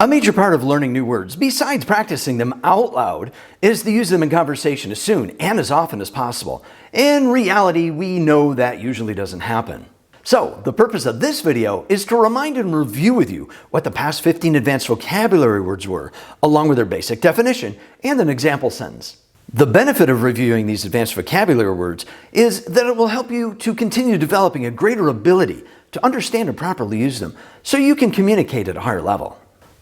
A major part of learning new words, besides practicing them out loud, is to use them in conversation as soon and as often as possible. In reality, we know that usually doesn't happen. So, the purpose of this video is to remind and review with you what the past 15 advanced vocabulary words were, along with their basic definition and an example sentence. The benefit of reviewing these advanced vocabulary words is that it will help you to continue developing a greater ability to understand and properly use them so you can communicate at a higher level.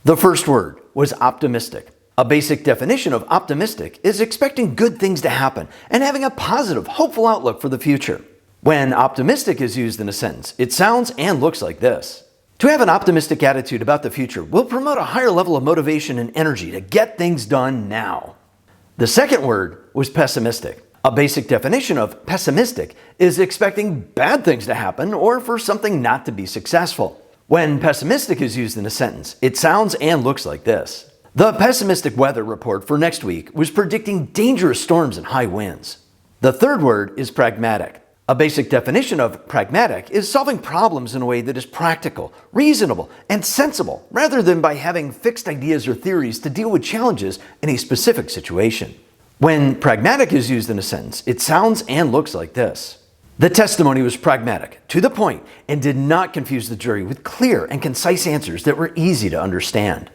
The first word was optimistic. A basic definition of optimistic is expecting good things to happen and having a positive, hopeful outlook for the future. When optimistic is used in a sentence, it sounds and looks like this. To have an optimistic attitude about the future will promote a higher level of motivation and energy to get things done now. The second word was pessimistic. A basic definition of pessimistic is expecting bad things to happen or for something not to be successful. When pessimistic is used in a sentence, it sounds and looks like this. The pessimistic weather report for next week was predicting dangerous storms and high winds. The third word is pragmatic. A basic definition of pragmatic is solving problems in a way that is practical, reasonable, and sensible, rather than by having fixed ideas or theories to deal with challenges in a specific situation. When pragmatic is used in a sentence, it sounds and looks like this. The testimony was pragmatic, to the point, and did not confuse the jury with clear and concise answers that were easy to understand.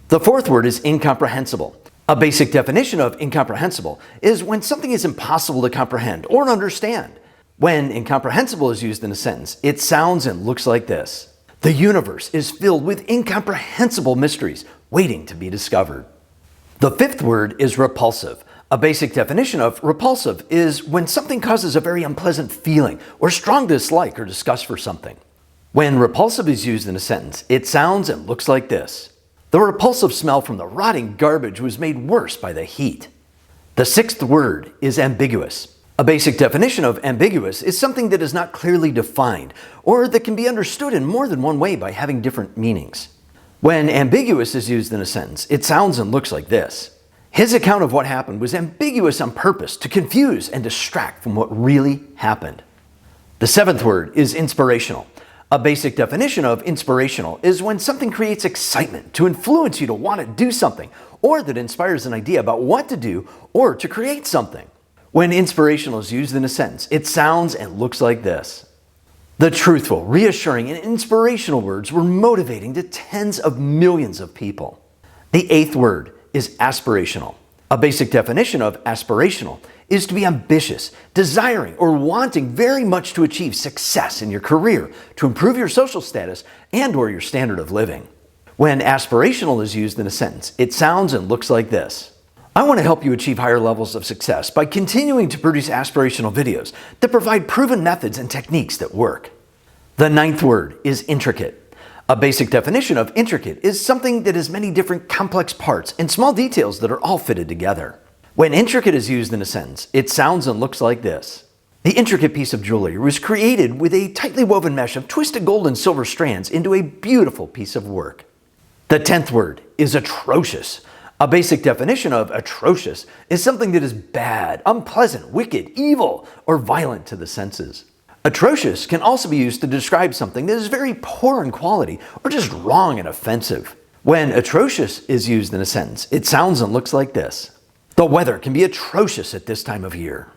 The fourth word is incomprehensible. A basic definition of incomprehensible is when something is impossible to comprehend or understand. When incomprehensible is used in a sentence, it sounds and looks like this. The universe is filled with incomprehensible mysteries waiting to be discovered. The fifth word is repulsive. A basic definition of repulsive is when something causes a very unpleasant feeling or strong dislike or disgust for something. When repulsive is used in a sentence, it sounds and looks like this. The repulsive smell from the rotting garbage was made worse by the heat. The sixth word is ambiguous. A basic definition of ambiguous is something that is not clearly defined or that can be understood in more than one way by having different meanings. When ambiguous is used in a sentence, it sounds and looks like this. His account of what happened was ambiguous on purpose to confuse and distract from what really happened. The seventh word is inspirational. A basic definition of inspirational is when something creates excitement to influence you to want to do something, or that inspires an idea about what to do or to create something. When inspirational is used in a sentence, it sounds and looks like this. The truthful, reassuring, and inspirational words were motivating to tens of millions of people. The eighth word is aspirational. A basic definition of aspirational is to be ambitious, desiring, or wanting very much to achieve success in your career, to improve your social status, and/or your standard of living. When aspirational is used in a sentence, it sounds and looks like this. I want to help you achieve higher levels of success by continuing to produce aspirational videos that provide proven methods and techniques that work. The ninth word is intricate. A basic definition of intricate is something that has many different complex parts and small details that are all fitted together. When intricate is used in a sentence, it sounds and looks like this. The intricate piece of jewelry was created with a tightly woven mesh of twisted gold and silver strands into a beautiful piece of work. The 10th word is atrocious. A basic definition of atrocious is something that is bad, unpleasant, wicked, evil, or violent to the senses. Atrocious can also be used to describe something that is very poor in quality or just wrong and offensive. When atrocious is used in a sentence, it sounds and looks like this. The weather can be atrocious at this time of year.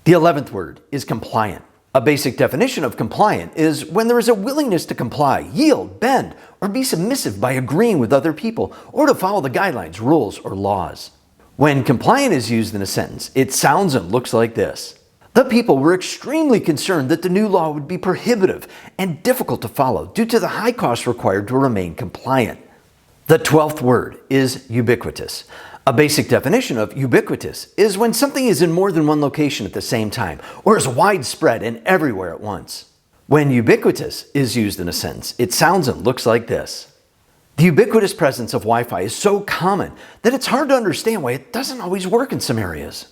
The 11th word is compliant. A basic definition of compliant is when there is a willingness to comply, yield, bend, or be submissive by agreeing with other people or to follow the guidelines, rules, or laws. When compliant is used in a sentence, it sounds and looks like this. The people were extremely concerned that the new law would be prohibitive and difficult to follow due to the high costs required to remain compliant. The 12th word is ubiquitous. A basic definition of ubiquitous is when something is in more than one location at the same time or is widespread and everywhere at once. When ubiquitous is used in a sentence, it sounds and looks like this. The ubiquitous presence of Wi-Fi is so common that it's hard to understand why it doesn't always work in some areas.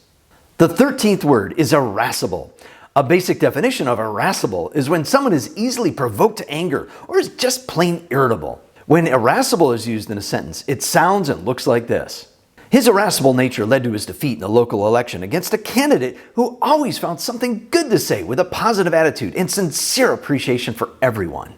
The 13th word is irascible. A basic definition of irascible is when someone is easily provoked to anger or is just plain irritable. When irascible is used in a sentence, it sounds and looks like this. His irascible nature led to his defeat in the local election against a candidate who always found something good to say with a positive attitude and sincere appreciation for everyone.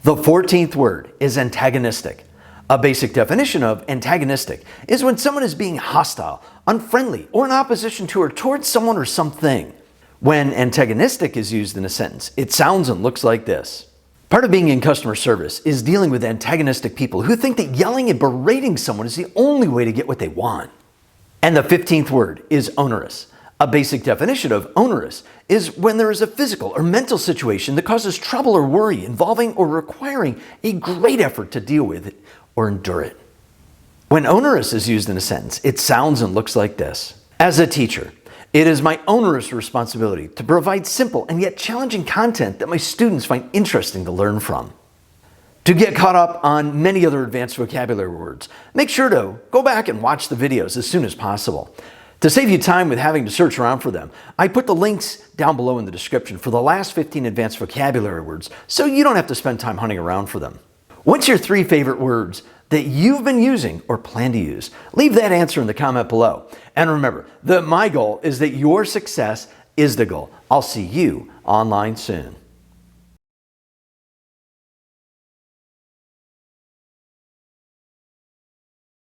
The 14th word is antagonistic. A basic definition of antagonistic is when someone is being hostile, unfriendly, or in opposition to or towards someone or something. When antagonistic is used in a sentence, it sounds and looks like this. Part of being in customer service is dealing with antagonistic people who think that yelling and berating someone is the only way to get what they want. And the 15th word is onerous. A basic definition of onerous is when there is a physical or mental situation that causes trouble or worry involving or requiring a great effort to deal with it or endure it. When onerous is used in a sentence, it sounds and looks like this. As a teacher, it is my onerous responsibility to provide simple and yet challenging content that my students find interesting to learn from. To get caught up on many other advanced vocabulary words, make sure to go back and watch the videos as soon as possible. To save you time with having to search around for them, I put the links down below in the description for the last 15 advanced vocabulary words so you don't have to spend time hunting around for them. What's your 3 favorite words that you've been using or plan to use? Leave that answer in the comment below. And remember that my goal is that your success is the goal. I'll see you online soon.